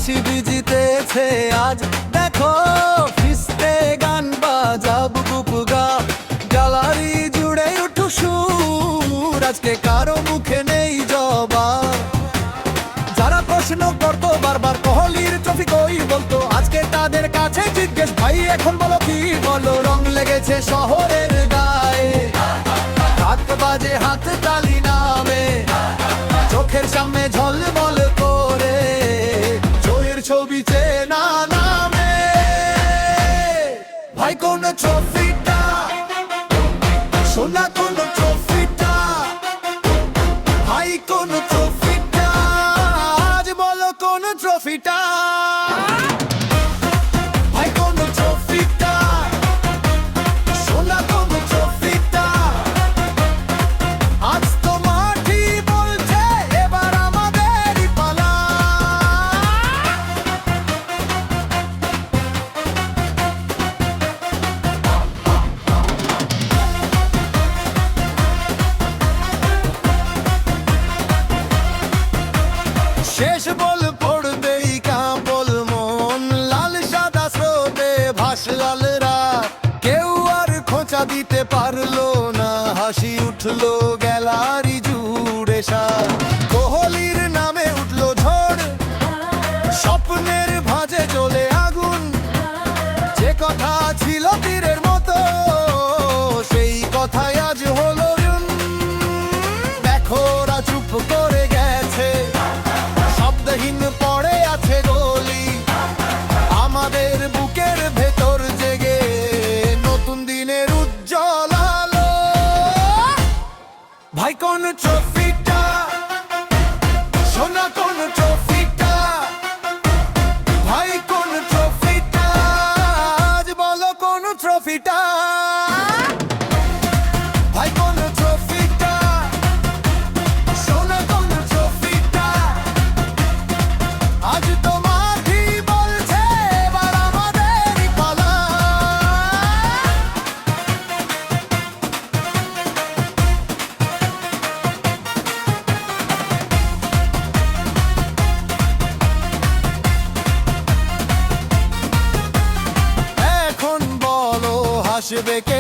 নসিব জিতেছে আজ, দেখো ফিসতে গান বাজা বুকুপ গা, গ্যালারি জুড়ে উঠু সুর, আজকে কারো মুখে নেই জবাব। যারা প্রশ্ন করতো বারবার কোহলির ট্রফি কই বলতো, আজকে তাদের কাছে জিজ্ঞেস ভাই এখন বলো কি বলো। রং লেগেছে শহরের গায়ে, হাত বাজে হাত তালি নামে, চোখের সামনে ঝলমল করে জয়ের ছবি চেনা নামে। ভাই কোন ট্রফিটা, সোনা কোন ট্রফিটা, ভাই কোন ট্রফিটা, আজ বলো কোন ট্রফিটা। ভাই কোন ট্রফিটা, সোনা কোন ট্রফিটা, আজ তো মাঠই বলছে এবার আমাদেরই পালা। শেষ বল পড়বেই কাঁপল মন, লাল সাদা স্রোতে ভাসলাল রাত, কেউ আর খোঁচা দিতে পারলো না, হাসি উঠলো গ্যালারি জুড়ে সার। কোহলির নামে উঠলো ঝড়, স্বপ্নের ভাঁজে জ্বলে আগুন, যে কথা ছিল তীরের মতো সেই কথাই আজ হলো রুন। দেখো ওরা চুপ করে গেছে, শব্দহীন পড়ে আছে গলি, আমাদের বুকের ভেতর জেগে নতুন দিনের উজ্জ্বল আলো। ভাই কোন ট্রফিটা, সোনা কোন ট্রফিটা, ভাই কোন ট্রফিটা, আজ বলো কোন ট্রফিটা। ভাই কোন ট্রফিটা, সোনা কোন ট্রফিটা, আজ তো মাঠই বলছে এবার আমাদেরই পালা। এখন বলো হাসবে কে,